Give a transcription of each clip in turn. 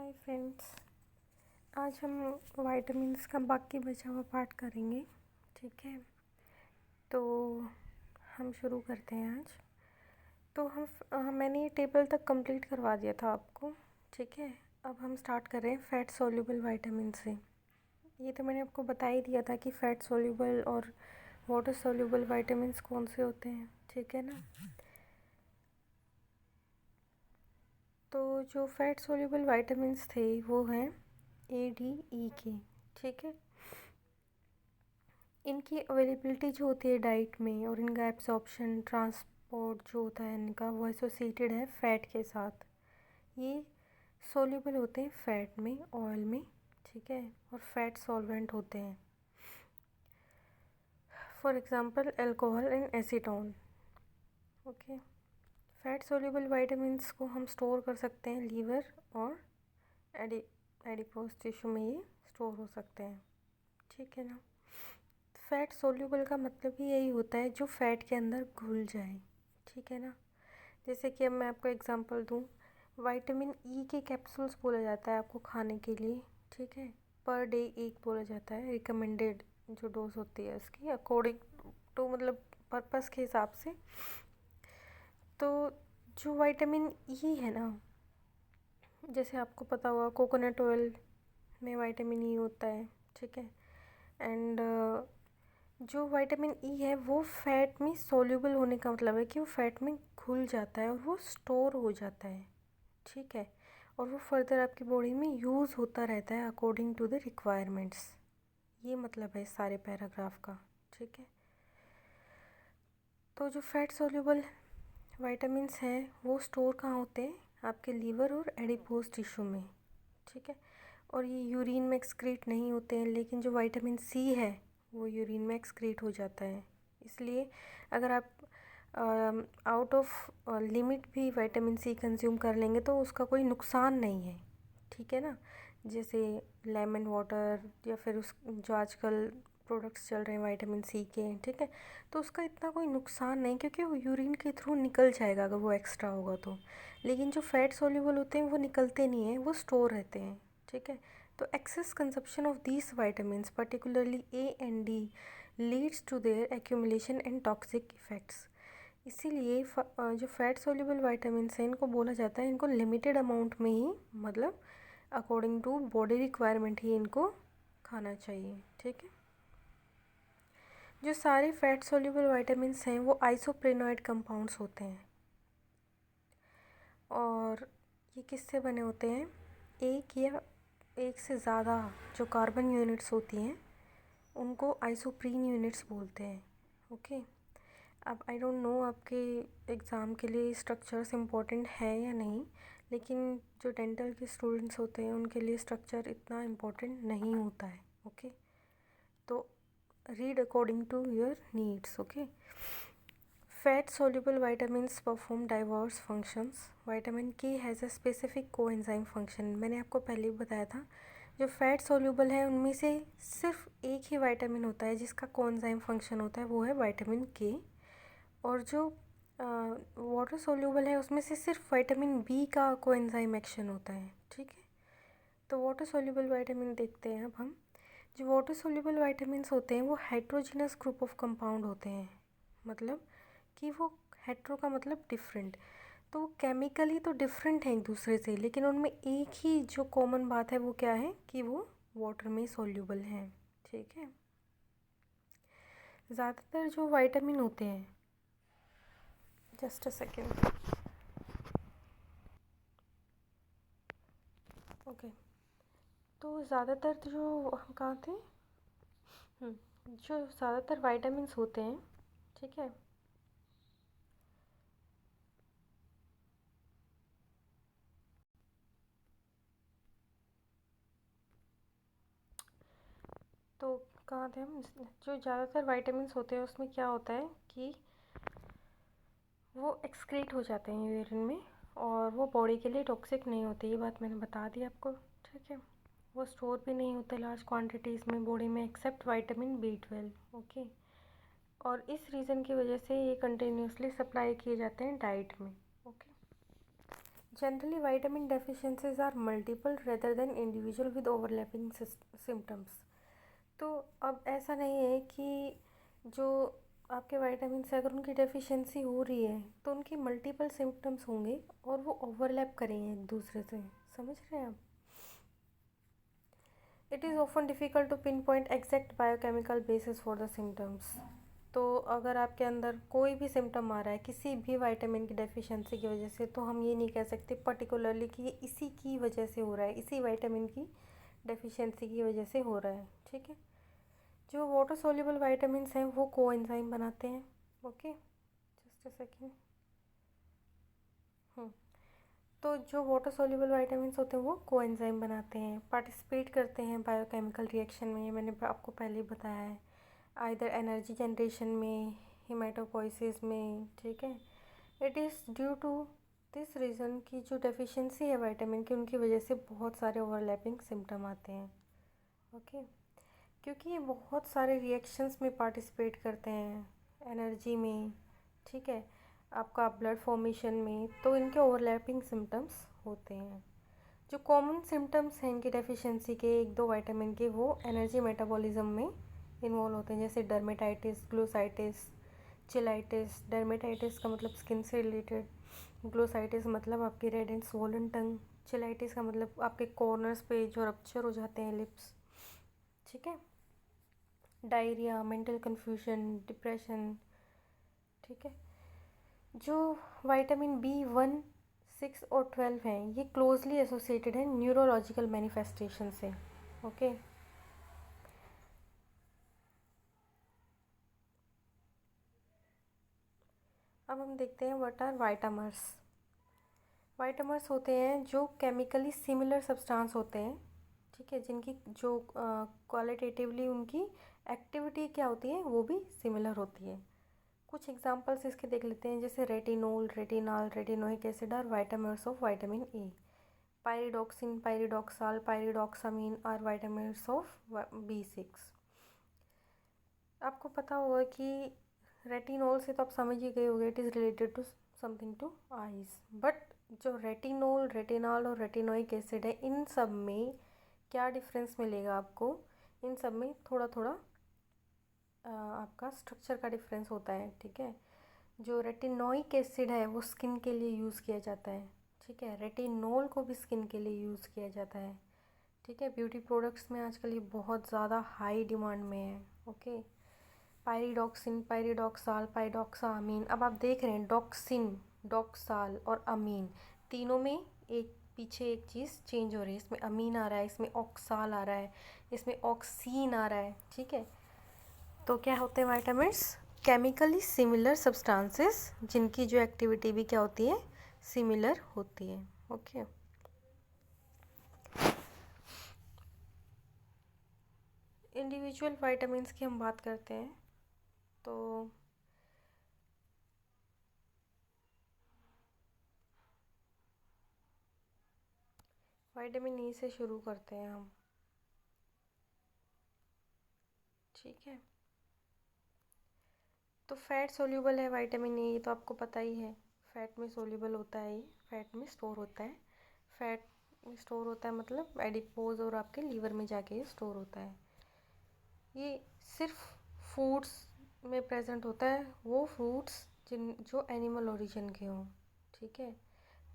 Hi friends, आज हम vitamins का बाकी बचा हुआ पार्ट करेंगे। ठीक है, तो हम शुरू करते हैं आज। तो मैंने ये टेबल तक कंप्लीट करवा दिया था आपको। ठीक है, अब हम स्टार्ट कर रहे हैं फ़ैट सोल्यूबल वाइटामिन से। ये तो मैंने आपको बता ही दिया था कि फ़ैट सोल्यूबल और वाटर सोल्यूबल वाइटामिन्स कौन से होते हैं। ठीक है ना। तो जो फ़ैट सोल्यूबल वाइटामिन्स थे वो हैं ए, डी, ई के। ठीक है, इनकी अवेलेबिलिटी जो होती है डाइट में और इनका एब्जॉर्प्शन ट्रांसपोर्ट जो होता है इनका वो एसोसिएटेड है फ़ैट के साथ। ये सोल्यूबल होते हैं फ़ैट में, ऑयल में। ठीक है, और फैट सॉल्वेंट होते हैं। For example alcohol and acetone. Okay, fat soluble vitamins को हम स्टोर कर सकते हैं लीवर और एडिपोज टिश्यू में, ये स्टोर हो सकते हैं। ठीक है ना। फ़ैट सोल्यूबल का मतलब ही यही होता है जो फ़ैट के अंदर घुल जाए। ठीक है ना। जैसे कि अब मैं आपको एग्जांपल दूं, विटामिन ई के कैप्सूल्स बोला जाता है आपको खाने के लिए। ठीक है, पर डे एक बोला जाता है, रिकमेंडेड जो डोज होती है इसकी अकॉर्डिंग टू मतलब पर्पस के हिसाब से। तो जो विटामिन ई है ना, जैसे आपको पता होगा कोकोनट ऑयल में विटामिन ई होता है। ठीक है, एंड जो विटामिन ई है वो फैट में सोल्यूबल होने का मतलब है कि वो फैट में घुल जाता है और वो स्टोर हो जाता है। ठीक है, और वो फर्दर आपकी बॉडी में यूज़ होता रहता है अकॉर्डिंग टू द रिक्वायरमेंट्स। ये मतलब है इस सारे पैराग्राफ का। ठीक है, तो जो फैट सोल्यूबल विटामिन्स हैं वो स्टोर कहाँ होते हैं, आपके लीवर और एडिपोज टिश्यू में। ठीक है, और ये यूरिन में एक्सक्रीट नहीं होते हैं, लेकिन जो विटामिन सी है वो यूरिन में एक्सक्रीट हो जाता है। इसलिए अगर आप आउट ऑफ लिमिट भी विटामिन सी कंज्यूम कर लेंगे तो उसका कोई नुकसान नहीं है। ठीक है ना। जैसे लेमन वाटर या फिर उस जो आजकल प्रोडक्ट्स चल रहे हैं विटामिन सी के। ठीक है, तो उसका इतना कोई नुकसान नहीं, क्योंकि वो यूरिन के थ्रू निकल जाएगा अगर वो एक्स्ट्रा होगा तो। लेकिन जो फैट सोल्यूबल होते हैं वो निकलते नहीं हैं, वो स्टोर रहते हैं। ठीक है, तो excess consumption of these vitamins particularly A and D leads to their accumulation and toxic effects. इसीलिए जो फैट सोल्यूबल वाइटामिन्स हैं इनको बोला जाता है इनको लिमिटेड अमाउंट में ही, मतलब अकॉर्डिंग टू बॉडी रिक्वायरमेंट ही इनको खाना चाहिए। ठीक है, जो सारे फैट सोल्यूबल वाइटामिन्स हैं वो आइसोप्रेनॉइड कंपाउंड्स होते हैं और ये किससे बने होते हैं, एक या एक से ज़्यादा जो कार्बन यूनिट्स होती हैं उनको आइसोप्रीन यूनिट्स बोलते हैं। ओके, अब आई डोंट नो आपके एग्ज़ाम के लिए स्ट्रक्चर्स इम्पोर्टेंट है या नहीं, लेकिन जो डेंटल के स्टूडेंट्स होते हैं उनके लिए स्ट्रक्चर इतना इम्पोर्टेंट नहीं होता है। ओके, तो read according to your needs. Okay, fat soluble vitamins perform diverse functions. Vitamin K has a specific coenzyme function. मैंने आपको पहले ही बताया था जो फैट सोल्यूबल है उनमें से सिर्फ एक ही विटामिन होता है जिसका कोएंजाइम फंक्शन होता है, वो है विटामिन के। और जो वाटर सोल्यूबल है उसमें से सिर्फ विटामिन बी का कोएंजाइम एक्शन होता है। ठीक है, तो वाटर सोल्यूबल विटामिन देखते हैं अब हम। जो वाटर सोल्यूबल वाइटामिन्स होते हैं वो हेट्रोजीनस ग्रुप ऑफ कंपाउंड होते हैं, मतलब कि वो हेट्रो का मतलब डिफरेंट, तो केमिकली तो डिफरेंट हैं एक दूसरे से, लेकिन उनमें एक ही जो कॉमन बात है वो क्या है कि वो वाटर में सोल्यूबल हैं। ठीक है, ज़्यादातर जो विटामिन होते हैं, जस्ट अ सेकेंड। ओके, तो ज़्यादातर जो हम कहाँ थे, जो ज़्यादातर विटामिन्स होते हैं। ठीक है, तो कहाँ थे हम, जो ज़्यादातर विटामिन्स होते हैं उसमें क्या होता है कि वो एक्सक्रीट हो जाते हैं यूरिन में और वो बॉडी के लिए टॉक्सिक नहीं होते, ये बात मैंने बता दी आपको। ठीक है, वो स्टोर भी नहीं होते लार्ज क्वांटिटीज़ में बॉडी में एक्सेप्ट विटामिन B12। ओके, और इस रीज़न की वजह से ये कंटिन्यूसली सप्लाई किए जाते हैं डाइट में। Okay, generally vitamin deficiencies are multiple rather than individual with overlapping symptoms. तो अब ऐसा नहीं है कि जो आपके वाइटामिन से अगर उनकी डेफिशिएंसी हो रही है तो उनकी मल्टीपल सिम्टम्स होंगे और वो ओवरलैप करेंगे एक दूसरे से, समझ रहे हैं आप? It is often difficult to pinpoint exact biochemical basis for the symptoms. तो अगर आपके अंदर कोई भी सिम्टम आ रहा है किसी भी विटामिन की डेफिशिएंसी की वजह से, तो हम ये नहीं कह सकते पर्टिकुलरली कि ये इसी की वजह से हो रहा है, इसी विटामिन की डेफिशिएंसी की वजह से हो रहा है, ठीक है। जो वाटर सोल्यूबल विटामिन्स हैं वो कोएंजाइम बनाते हैं। Okay, just a second. तो जो वाटर सोल्यूबल विटामिन्स होते हैं वो कोएंजाइम बनाते हैं, पार्टिसिपेट करते हैं बायोकेमिकल रिएक्शन में। मैंने आपको पहले ही बताया है, आइदर एनर्जी जनरेशन में, हिमेटोपोइसिस में, ठीक है। It is due to this reason कि जो डेफिशिएंसी है विटामिन की, उनकी वजह से बहुत सारे ओवरलैपिंग सिम्टम आते हैं। ओके, क्योंकि ये बहुत सारे रिएक्शंस में पार्टिसिपेट करते हैं, एनर्जी में, ठीक है, आपका ब्लड फॉर्मेशन में, तो इनके ओवरलैपिंग सिम्टम्स होते हैं। जो कॉमन सिम्टम्स हैं इनकी डेफिशिएंसी के एक दो विटामिन के, वो एनर्जी मेटाबॉलिज्म में इन्वॉल्व होते हैं, जैसे डर्मेटाइटिस, ग्लोसाइटिस, चिलाइटिस। डर्मेटाइटिस का मतलब स्किन से रिलेटेड, ग्लोसाइटिस मतलब आपकी रेड एंड स्वोलन टंग, चिलाइटिस का मतलब आपके कॉर्नर्स पे जो रप्चर हो जाते हैं लिप्स, ठीक है। डायरिया, मेंटल कन्फ्यूजन, डिप्रेशन, ठीक है। जो विटामिन B1, 6 और 12 हैं, ये क्लोजली एसोसिएटेड है न्यूरोलॉजिकल मैनिफेस्टेशन से। ओके, अब हम देखते हैं व्हाट आर वाइटामर्स। वाइटामर्स होते हैं जो केमिकली सिमिलर सब्सटेंस होते हैं, ठीक है, जिनकी जो क्वालिटेटिवली उनकी एक्टिविटी क्या होती है वो भी सिमिलर होती है। कुछ एग्जांपल्स इसके देख लेते हैं, जैसे retinol, retinol, retinoic acid are vitamers of vitamin A. Pyridoxine, pyridoxal, pyridoxamine are vitamers of B6। आपको पता होगा कि रेटिनॉल से तो आप समझ ही गए होंगे, it is related to something to eyes. But जो रेटिनॉल, रेटिनॉल और रेटिनोइक एसिड है, इन सब में क्या डिफरेंस मिलेगा आपको? इन सब में थोड़ा थोड़ा आपका स्ट्रक्चर का डिफरेंस होता है, ठीक है। जो रेटिनोइक एसिड है वो स्किन के लिए यूज़ किया जाता है, ठीक है। रेटिनॉल को भी स्किन के लिए यूज़ किया जाता है, ठीक है। ब्यूटी प्रोडक्ट्स में आजकल ये बहुत ज़्यादा हाई डिमांड में है। Okay, pyridoxine, pyridoxal, pyridoxamine. अब आप देख रहे हैं डॉक्सिन, डॉक्साल और अमीन, तीनों में एक पीछे एक चीज़ चेंज हो रही है। इसमें अमीन आ रहा है, इसमें ऑक्साल आ रहा है, इसमें ऑक्सीन आ रहा है, ठीक है। तो क्या होते हैं वाइटामिन्स? केमिकली सिमिलर सब्सटेंसेस जिनकी जो एक्टिविटी भी क्या होती है, सिमिलर होती है। ओके, इंडिविजुअल वाइटामिन्स की हम बात करते हैं तो विटामिन ई से शुरू करते हैं हम, ठीक है। तो फैट सोल्यूबल है विटामिन ए, तो आपको पता ही है, फैट में सोल्यूबल होता है ये, फैट में स्टोर होता है। फैट में स्टोर होता है मतलब एडिपोज और आपके लीवर में जाके ये स्टोर होता है। ये सिर्फ फूड्स में प्रेजेंट होता है, वो फ्रूट्स जो एनिमल ओरिजिन के हों, ठीक है।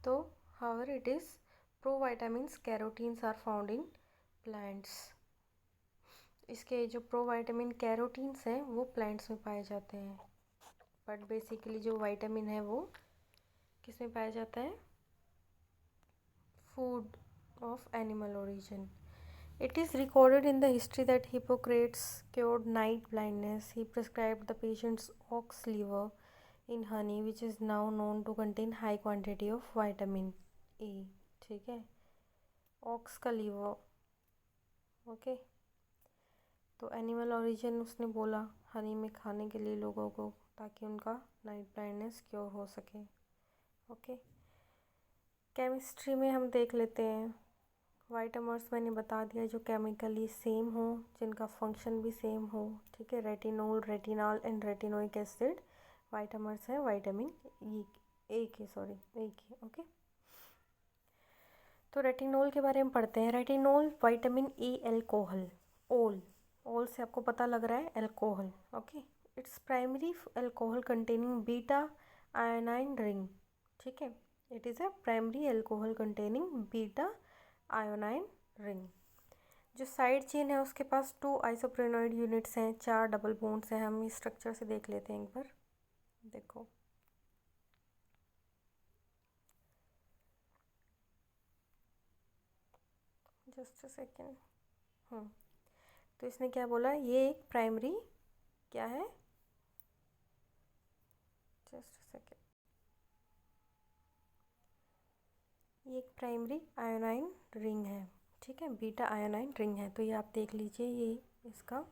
तो however it is provitamins, carotenes are found in plants. इसके जो प्रोविटामिन कैरोटीन्स हैं वो प्लांट्स में पाए जाते हैं, बट बेसिकली जो विटामिन है वो किस में पाया जाता है? Food of animal origin. It is recorded in the history that Hippocrates cured night blindness. He prescribed the patient's ox liver in honey, which is now known to contain high quantity of vitamin A. ठीक है, aux का liver. Okay, तो animal origin उसने बोला हनी में खाने के लिए लोगों को, ताकि उनका नाइट ब्लाइंडनेस क्योर हो सके। ओके, केमिस्ट्री में हम देख लेते हैं वाइटामर्स, मैंने बता दिया, जो केमिकली सेम हो, जिनका फंक्शन भी सेम हो, ठीक है। Retinol, retinol and retinoic acid vitamers हैं विटामिन ई, ए के, सॉरी, ए के। ओके, तो रेटिनॉल के बारे में पढ़ते हैं। रेटिनॉल विटामिन ए एल्कोहल, ओल से आपको पता लग रहा है alcohol, okay. It's primary alcohol containing beta ionone ring, ठीक है। It is a primary alcohol containing beta ionone ring. जो साइड चेन है उसके पास 2 आइसोप्रेनॉइड यूनिट्स हैं, 4 डबल बॉन्ड्स हैं। हम इस स्ट्रक्चर से देख लेते हैं एक बार, देखो। Just a second. तो इसने क्या बोला, ये एक प्राइमरी क्या है, जस्ट अ सेकेंड, ये एक प्राइमरी आयोनाइन रिंग है, ठीक है, बीटा आयोनाइन रिंग है। तो ये आप देख लीजिए, ये इसका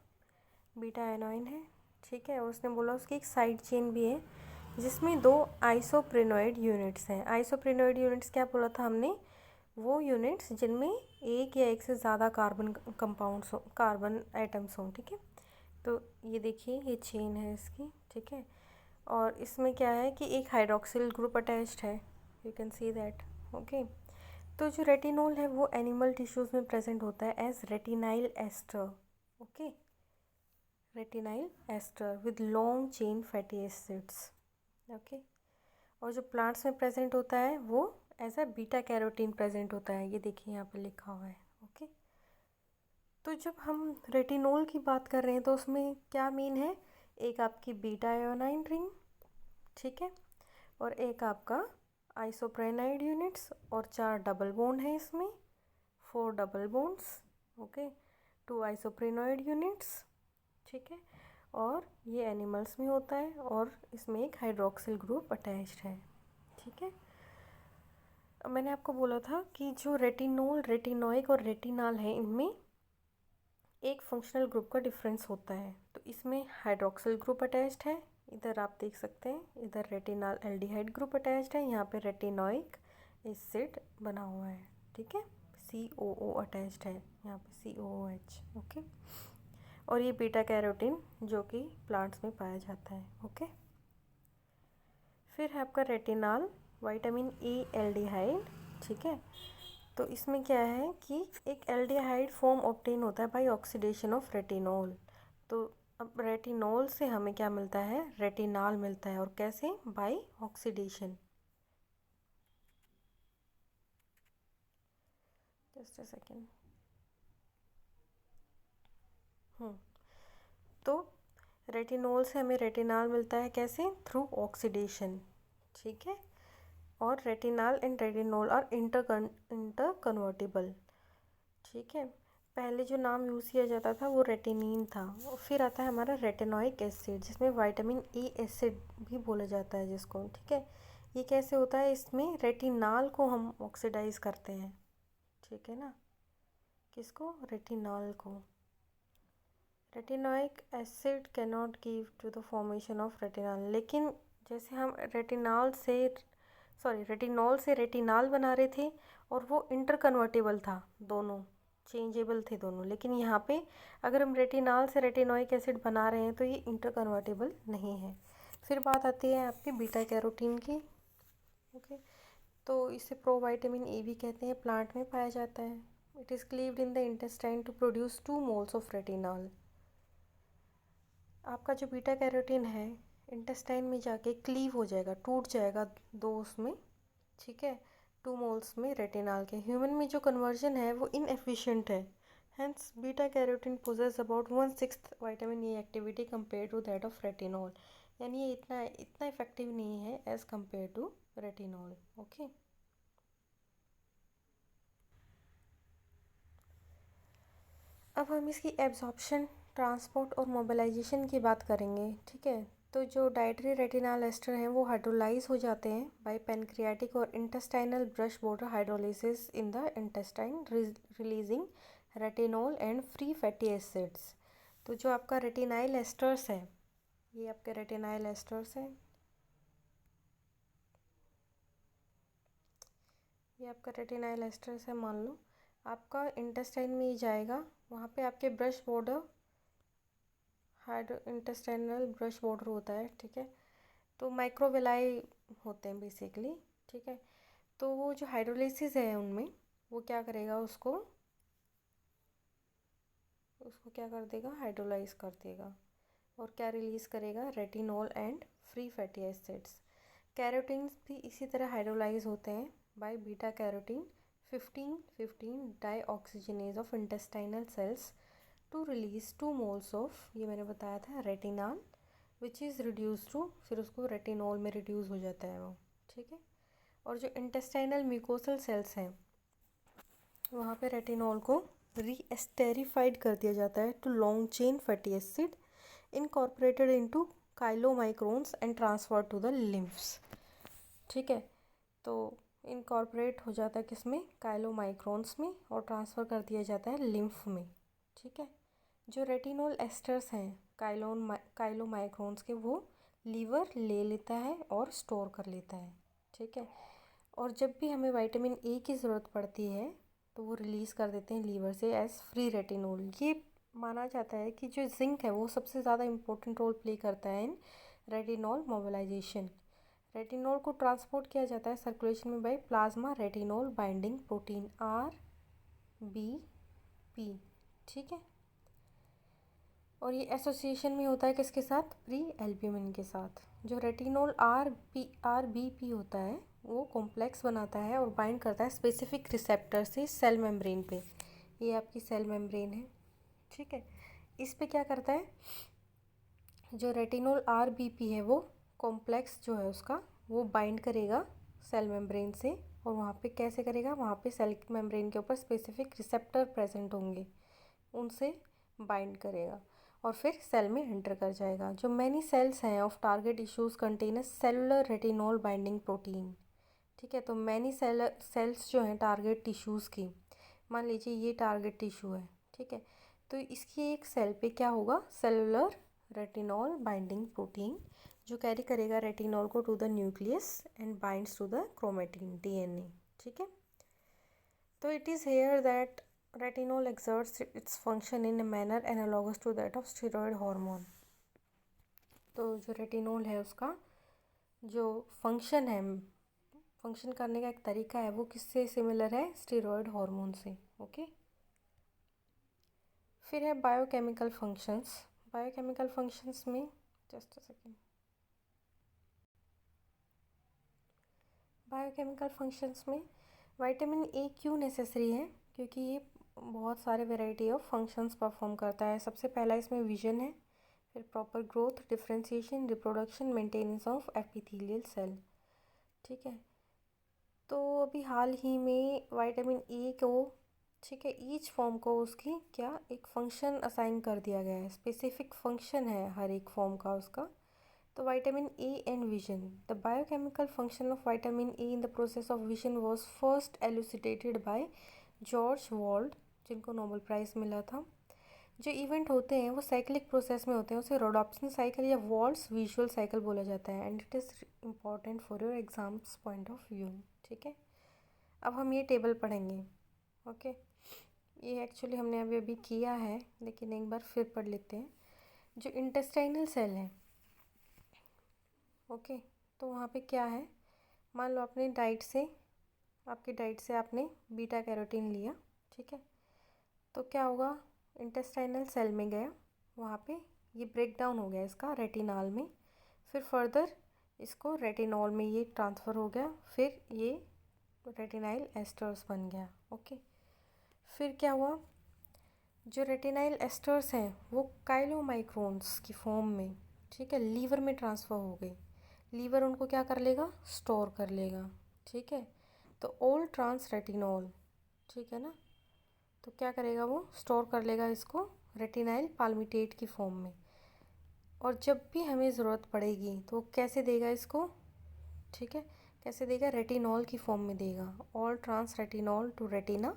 बीटा आयोनाइन है, ठीक है। और उसने बोला उसकी एक साइड चेन भी है जिसमें 2 आइसोप्रेनॉइड यूनिट्स हैं। आइसोप्रेनॉइड यूनिट्स क्या बोला था हमने, वो यूनिट्स जिनमें एक या एक से ज़्यादा कार्बन कंपाउंड्स हो, कार्बन एटम्स हों, ठीक है। तो ये देखिए, ये चेन है इसकी, ठीक है। और इसमें क्या है कि एक हाइड्रोक्सिल ग्रुप अटैच्ड है, you can see that, okay. तो जो रेटिनॉल है वो एनिमल टिश्यूज़ में प्रेजेंट होता है as retinyl ester, okay, retinyl ester with long chain fatty acids, okay. और जो प्लांट्स में प्रेजेंट होता है वो as a beta carotene present होता है, ये देखिए यहाँ पे लिखा हुआ है, ओके। तो जब हम रेटिनॉल की बात कर रहे हैं तो उसमें क्या मीन है, एक आपकी बीटा आयोनाइन रिंग, ठीक है, और एक आपका आइसोप्रेनाइड यूनिट्स, और 4 डबल बॉन्ड है इसमें, 4 डबल बॉन्ड्स, ओके, 2 आइसोप्रेनॉइड यूनिट्स, ठीक है। और ये एनिमल्स में होता है और इसमें एक हाइड्रोक्सिल ग्रुप अटैच्ड है, ठीक है। अब मैंने आपको बोला था कि जो रेटिनॉल, रेटिनॉइक और रेटिनाल है, इनमें एक फंक्शनल ग्रुप का डिफरेंस होता है। तो इसमें हाइड्रोक्सिल ग्रुप अटैच्ड है, इधर आप देख सकते हैं, इधर रेटिनाल एल्डिहाइड ग्रुप अटैच्ड है, यहाँ पे रेटिनॉइक एसिड बना हुआ है, ठीक है, COO अटैच्ड है यहाँ पे, COOH, ओके। और ये बीटा कैरोटीन जो कि प्लांट्स में पाया जाता है, ओके। फिर है आपका रेटिनाल विटामिन ए एल्डिहाइड, ठीक है। तो इसमें क्या है कि एक एल्डिहाइड फॉर्म ऑब्टेन होता है बाय ऑक्सीडेशन ऑफ रेटिनॉल। तो अब रेटिनॉल से हमें क्या मिलता है, रेटिनाल मिलता है, और कैसे, by oxidation. Just a second. तो रेटिनॉल से हमें रेटिनाल मिलता है कैसे, थ्रू ऑक्सीडेशन, ठीक है। और retinal and retinol are interconvertible, ठीक है। पहले जो नाम यूज़ किया जाता था वो रेटिनिन था, और फिर आता है हमारा रेटिनॉइक एसिड, जिसमें विटामिन ए एसिड भी बोला जाता है जिसको, ठीक है। ये कैसे होता है, इसमें रेटिनाल को हम ऑक्सीडाइज करते हैं, ठीक है ना, किसको, रेटिनॉल को। Retinoic acid can not give to the formation of retinol, लेकिन जैसे हम रेटिनॉल से रेटिनाल बना रहे थे, और वो इंटर कन्वर्टेबल था, दोनों चेंजेबल थे दोनों, लेकिन यहाँ पे अगर हम रेटिनाल से रेटिनॉइक एसिड बना रहे हैं तो ये इंटर कन्वर्टेबल नहीं है। फिर बात आती है आपकी बीटा कैरोटीन की, ओके। तो इसे प्रोविटामिन ए भी कहते हैं, प्लांट में पाया जाता है। It is cleaved in the intestine to produce 2 moles of retinol. आपका जो बीटा कैरोटीन है इंटेस्टाइन में जाके क्लीव हो जाएगा, टूट जाएगा दो उसमें, ठीक है, 2 मोल्स में रेटिनॉल के। ह्यूमन में जो कन्वर्जन है वो इनएफिशिएंट है, hence beta carotene possesses about 1/6 vitamin A activity compare to that of retinol, यानी ये इतना इफेक्टिव नहीं है as compare to retinol, okay. अब हम इसकी एब्जॉर्प्शन, ट्रांसपोर्ट और मोबिलाइजेशन की बात करेंगे, ठीक है। तो जो डाइटरी रेटिनाल एस्टर हैं वो हाइड्रोलाइज हो जाते हैं बाय पैनक्रियाटिक और intestinal brush border hydrolysis in the intestine, releasing retinol and free fatty acids. तो जो आपका रेटिनाइल एस्टर्स है, ये आपके रेटिनाइल एस्टर्स हैं, ये आपका रेटिनाइल एस्टर्स है, मान लो आपका इंटेस्टाइन में ही जाएगा, वहाँ पे आपके brush border, hydro intestinal brush border होता है, ठीक है। तो माइक्रोविलाई होते हैं बेसिकली, ठीक है। तो वो जो हाइड्रोलिसिस है उनमें, वो क्या करेगा, उसको क्या कर देगा, हाइड्रोलाइज कर देगा। और क्या रिलीज़ करेगा, retinol and free fatty acids. Carotenes भी इसी तरह हाइड्रोलाइज होते हैं by beta carotene 15 dioxygenase of intestinal cells to release 2 moles of, ये मैंने बताया था, retinol which is reduce to, फिर उसको रेटिनॉल में रिड्यूस हो जाता है वो, ठीक है। और जो इंटेस्टाइनल म्यूकोसल सेल्स हैं वहाँ पे रेटिनॉल को रीएस्टेरिफाइड कर दिया जाता है to long chain fatty acid incorporated into chylomicrons and transfer to the lymphs, ठीक है। तो इनकॉर्पोरेट हो जाता है किसमें, काइलोमाइक्रोन्स में, और ट्रांसफ़र कर दिया जाता है लिम्फ में, ठीक है। जो रेटिनॉल एस्टर्स हैं काइलोमाइक्रोन्स के, वो लीवर ले लेता है और स्टोर कर लेता है, ठीक है। और जब भी हमें विटामिन ए की ज़रूरत पड़ती है तो वो रिलीज़ कर देते हैं लीवर से एज फ्री रेटिनॉल। ये माना जाता है कि जो जिंक है वो सबसे ज़्यादा इम्पोर्टेंट रोल प्ले करता है इन रेटिनॉल मोबिलाइजेशन। रेटिनॉल को ट्रांसपोर्ट किया जाता है सर्कुलेशन में by plasma retinol binding protein RBP, ठीक है। और ये एसोसिएशन में होता है किसके साथ, प्री एल्ब्यूमिन के साथ। जो रेटिनॉल RBP होता है वो कॉम्प्लेक्स बनाता है और बाइंड करता है स्पेसिफिक रिसेप्टर से सेल मेम्ब्रेन पे। ये आपकी सेल मेम्ब्रेन है, ठीक है। इस पे क्या करता है, जो रेटिनॉल RBP है वो कॉम्प्लेक्स जो है उसका वो बाइंड करेगा सेल मेम्ब्रेन से, और वहाँ पे कैसे करेगा, वहाँ पे सेल मेम्ब्रेन के ऊपर स्पेसिफिक रिसेप्टर प्रेजेंट होंगे, उनसे बाइंड करेगा और फिर सेल में एंटर कर जाएगा। जो मैनी सेल्स हैं of target tissues contain cellular retinol binding protein, ठीक है। तो मैनी सेल्स जो हैं टारगेट टिश्यूज़ की, मान लीजिए ये टारगेट टिश्यू है, ठीक है। तो इसकी एक सेल पे क्या होगा, सेलुलर रेटिनॉल बाइंडिंग प्रोटीन, जो कैरी करेगा रेटिनॉल को to the nucleus and binds to the chromatin DNA, ठीक है। तो it is here that retinol exerts its function in a manner analogous to that of steroid hormone। तो जो retinol है उसका जो फंक्शन है, फंक्शन करने का एक तरीका है, वो किससे सिमिलर है, स्टेरॉयड हार्मोन से, ओके। फिर है बायोकेमिकल फंक्शंस। बायोकेमिकल फंक्शंस में just a second, biochemical functions में विटामिन ए क्यों नेसेसरी है, क्योंकि ये बहुत सारे वैरायटी ऑफ फंक्शंस परफॉर्म करता है। सबसे पहला इसमें विजन है, फिर proper growth, differentiation, reproduction, maintenance of epithelial cell, ठीक है। तो अभी हाल ही में विटामिन ए को, ठीक है, ईच फॉर्म को उसकी क्या एक फंक्शन असाइन कर दिया गया है, स्पेसिफिक फंक्शन है हर एक फॉर्म का उसका। तो vitamin A and vision, the biochemical function of vitamin A in the process of vision was first elucidated by George Wald, जिनको नोबेल प्राइज़ मिला था। जो इवेंट होते हैं वो साइक्लिक प्रोसेस में होते हैं, उसे रोडॉप्सन साइकिल या वॉल्स विजुअल साइकिल बोला जाता है, and it is important for your exams point of view, ठीक है। अब हम ये टेबल पढ़ेंगे, ओके। ये एक्चुअली हमने अभी अभी किया है, लेकिन एक बार फिर पढ़ लेते हैं। जो इंटेस्टाइनल सेल है, ओके, तो वहाँ पे क्या है, मान लो अपनी डाइट से, आपकी डाइट से आपने बीटा कैरोटीन लिया, ठीक है। तो क्या होगा, इंटेस्टाइनल सेल में गया, वहाँ पे ये ब्रेक डाउन हो गया इसका रेटिनॉल में, फिर फर्दर इसको रेटिनॉल में ये ट्रांसफ़र हो गया, फिर ये रेटिनाइल एस्टर्स बन गया, ओके। फिर क्या हुआ, जो रेटिनाइल एस्टर्स हैं वो काइलोमाइक्रोन्स की फॉर्म में, ठीक है, लीवर में ट्रांसफ़र हो गई। लीवर उनको क्या कर लेगा, स्टोर कर लेगा, ठीक है। तो ऑल ट्रांस रेटिनॉल, ठीक है ना, तो क्या करेगा, वो स्टोर कर लेगा इसको रेटिनाइल पाल्मिटेट की फॉर्म में, और जब भी हमें ज़रूरत पड़ेगी तो कैसे देगा इसको, ठीक है, कैसे देगा, रेटिनॉल की फॉर्म में देगा, all trans retinol to retina,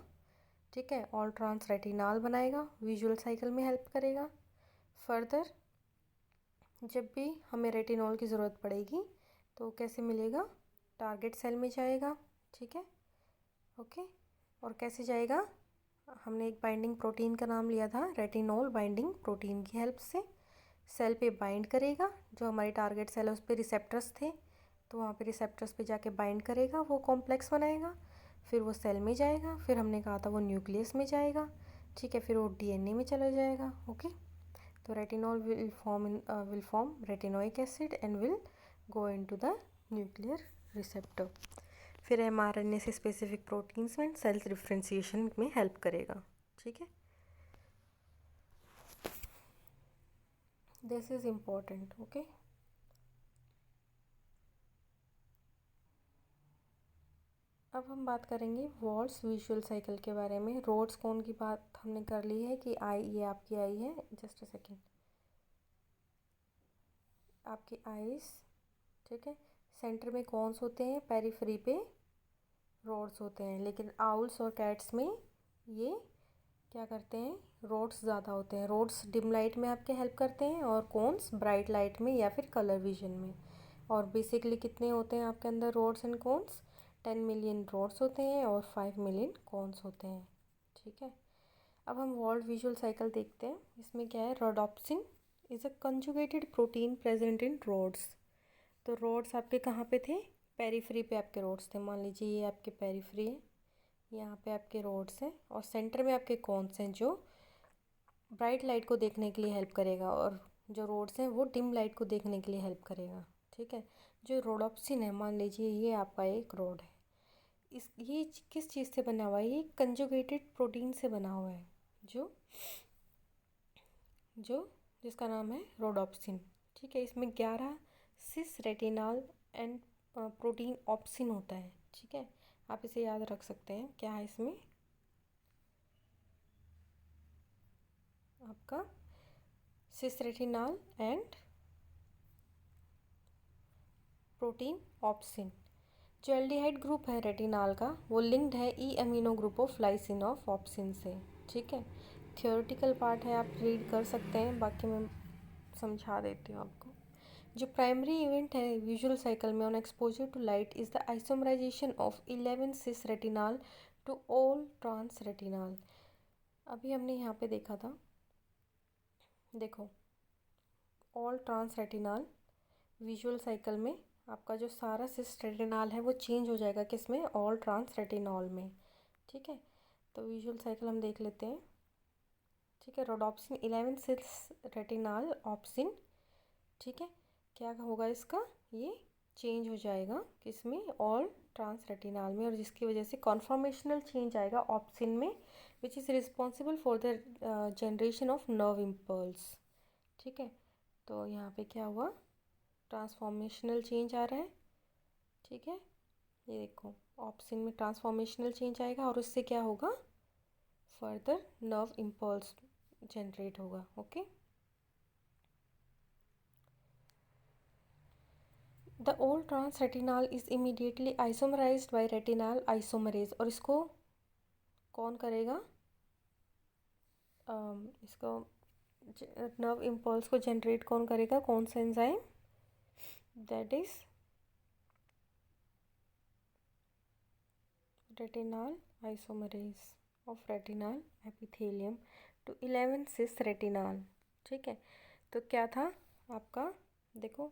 ठीक है। ऑल ट्रांस रेटिनॉल बनाएगा, विजुअल साइकिल में हेल्प करेगा। फर्दर जब भी हमें रेटिनॉल की ज़रूरत पड़ेगी तो कैसे मिलेगा, टारगेट सेल में जाएगा, ठीक है, ओके। और कैसे जाएगा, हमने एक बाइंडिंग प्रोटीन का नाम लिया था, रेटिनॉल बाइंडिंग प्रोटीन की हेल्प से सेल पे बाइंड करेगा। जो हमारी टारगेट सेल है उस पर रिसेप्टर्स थे, तो वहाँ पे रिसेप्टर्स पे जाके बाइंड करेगा, वो कॉम्प्लेक्स बनाएगा। फिर वो सेल में जाएगा, फिर हमने कहा था वो न्यूक्लियस में जाएगा, ठीक है, फिर वो डीएनए में चला जाएगा। ओके, तो retinol will form retinoic acid and will go into the nuclear receptor. फिर एमआरएनए से स्पेसिफिक प्रोटीन्स में सेल डिफ्रेंशिएशन में हेल्प करेगा। ठीक है, दिस इज इम्पोर्टेंट। ओके, अब हम बात करेंगे वॉल्स विजुअल साइकिल के बारे में। रोड्स कोन की बात हमने कर ली है कि आई, ये आपकी आई है, जस्ट अ सेकेंड, आपकी आईज, ठीक है। सेंटर में कॉन्स होते हैं, पेरिफेरी पे रोड्स होते हैं, लेकिन आउल्स और कैट्स में ये क्या करते हैं, रोड्स ज़्यादा होते हैं। रोड्स डिम लाइट में आपके हेल्प करते हैं और कॉन्स ब्राइट लाइट में या फिर कलर विजन में। और बेसिकली कितने होते हैं आपके अंदर rods and cones? 10 million rods होते हैं और 5 मिलियन कॉन्स होते हैं। ठीक है, अब हम वर्ल्ड विजुअल साइकिल देखते हैं। इसमें क्या है, rhodopsin is a conjugated protein present in rods. तो रोड्स आपके कहाँ पे थे? पेरिफ्री पे आपके रोड्स थे। मान लीजिए ये आपके पेरिफ्री है, यहाँ पे आपके रोड्स हैं और सेंटर में आपके कॉन्स हैं जो ब्राइट लाइट को देखने के लिए हेल्प करेगा, और जो रोड्स हैं वो डिम लाइट को देखने के लिए हेल्प करेगा। ठीक है, जो रोडोप्सिन है, मान लीजिए ये आपका एक रोड है, ये किस चीज़ से बना हुआ है? ये कंजुगेटेड प्रोटीन से बना हुआ है, जो जो जिसका नाम है रोडोप्सिन। ठीक है, इसमें 11 cis retinal and protein obscene होता है। ठीक है, आप इसे याद रख सकते हैं। क्या है इसमें आपका? Cis retinal and protein opsin. जो एल्डिहाइड ग्रुप है रेटिनाल का, वो लिंक्ड है e amino group of lysine of opsin से। ठीक है, थियोरेटिकल पार्ट है, आप रीड कर सकते हैं, बाकी मैं समझा देती हूँ आपको। जो प्राइमरी इवेंट है विजुअल साइकिल में on exposure to light is the isomerisation of 11 cis retinal to all trans retinal. अभी हमने यहाँ पे देखा था, देखो, all trans retinal visual cycle में आपका जो सारा सिस रेटिनाल है वो चेंज हो जाएगा किस में? ऑल ट्रांस रेटिनॉल में। ठीक है, तो विजुअल साइकिल हम देख लेते हैं। ठीक है, रोडोप्सिन 11 सिस रेटिनाल ऑप्सिन। ठीक है, क्या होगा इसका? ये चेंज हो जाएगा किसमें? ऑल ट्रांस रेटिनाल में, और जिसकी वजह से कॉन्फॉर्मेशनल चेंज आएगा ऑप्सिन में, which is responsible for the generation of nerve impulse. ठीक है, तो यहाँ पे क्या हुआ? ट्रांसफॉर्मेशनल चेंज आ रहा है। ठीक है, ये देखो, ऑप्सिन में ट्रांसफॉर्मेशनल चेंज आएगा और उससे क्या होगा? फर्दर नर्व इम्पल्स जनरेट होगा। Okay, the old trans retinal is immediately isomerised by retinal isomerase. और इसको कौन करेगा? इसको नर्व इम्पल्स को जनरेट कौन करेगा? कौन सा enzyme? That is retinal isomerase of retinal epithelium to 11 cis retinal. ठीक है, तो क्या था आपका? देखो,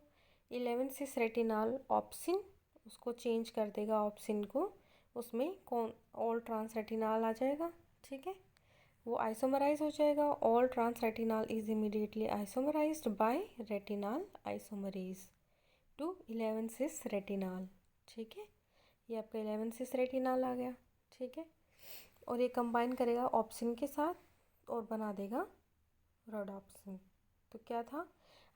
11 सिस रेटिनाल ऑप्सिन, उसको चेंज कर देगा ऑप्सिन को, उसमें कौन? ऑल ट्रांस रेटिनाल आ जाएगा। ठीक है, वो आइसोमराइज हो जाएगा। All trans retinal is immediately isomerised by retinal isomerase to 11 cis retinal. ठीक है, ये आपका 11 सिस रेटिनाल आ गया। ठीक है, और ये कंबाइन करेगा ऑप्सिन के साथ और बना देगा रोडोप्सिन। तो क्या था?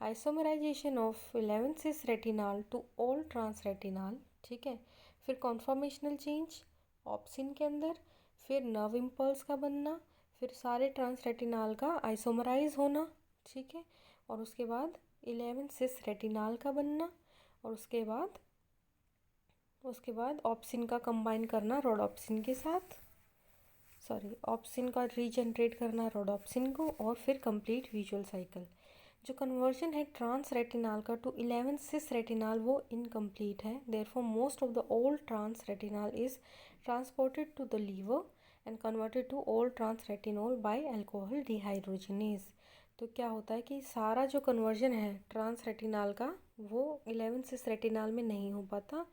Isomerisation of 11 cis retinal to all trans retinal. ठीक है, फिर कॉन्फॉर्मेशनल चेंज ऑप्सिन के अंदर, फिर नर्व इम्पल्स का बनना, फिर सारे ट्रांस रेटिनाल का आइसोमराइज होना। ठीक है, और उसके बाद 11 सिस रेटिनाल का बनना, और उसके बाद ऑप्सिन का कंबाइन करना रोडोप्सिन के साथ, सॉरी, ऑप्सिन का रीजनरेट करना रोडोप्सिन को, और फिर कंप्लीट विजुअल साइकिल। जो कन्वर्जन है ट्रांस रेटिनाल का टू 11 सिस रेटिनाल वो इनकम्प्लीट है। Therefore most of the old trans retinal is transported to the liver and converted to all trans retinol by alcohol dehydrogenase. तो क्या होता है कि सारा जो कन्वर्जन है ट्रांस रेटिनाल का वो 11 सिस रेटिनाल में नहीं हो पाता,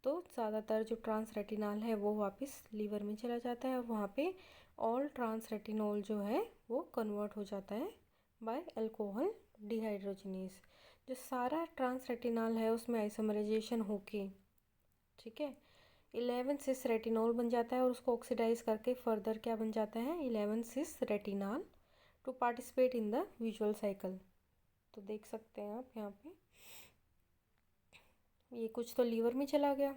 तो ज़्यादातर जो ट्रांस रेटिनॉल है वो वापस लीवर में चला जाता है और वहाँ पे ऑल ट्रांस रेटिनॉल जो है वो कन्वर्ट हो जाता है बाय अल्कोहल डिहाइड्रोजनेज। जो सारा ट्रांस रेटिनॉल है उसमें आइसोमराइजेशन होके, ठीक है, 11 सिस रेटिनॉल बन जाता है और उसको ऑक्सीडाइज करके फर्दर क्या बन जाता है, 11 cis retinol to participate in the visual cycle. तो देख सकते हैं आप यहाँ पे ये कुछ तो लीवर में चला गया,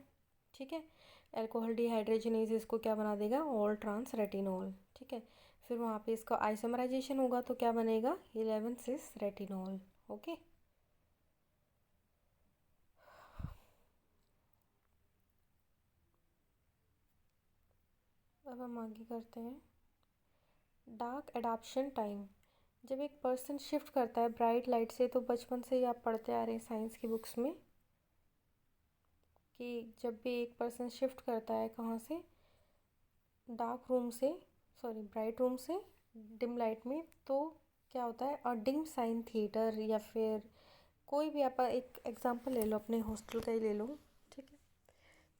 ठीक है। अल्कोहल डिहाइड्रोजनेज इसको क्या बना देगा, ऑल ट्रांस रेटिनॉल, ठीक है। फिर वहाँ पे इसका आइसोमराइजेशन होगा तो क्या बनेगा, 11 सिस रेटिनॉल। ओके, अब हम आगे करते हैं डार्क एडाप्शन टाइम। जब एक पर्सन शिफ्ट करता है ब्राइट लाइट से, तो बचपन से ही आप पढ़ते आ रहे हैं साइंस की बुक्स में कि जब भी एक पर्सन शिफ्ट करता है कहाँ से, डार्क रूम से, सॉरी ब्राइट रूम से डिम लाइट में, तो क्या होता है, और डिम साइन थिएटर या फिर कोई भी आप एक एग्जांपल ले लो, अपने हॉस्टल का ही ले लो, ठीक है।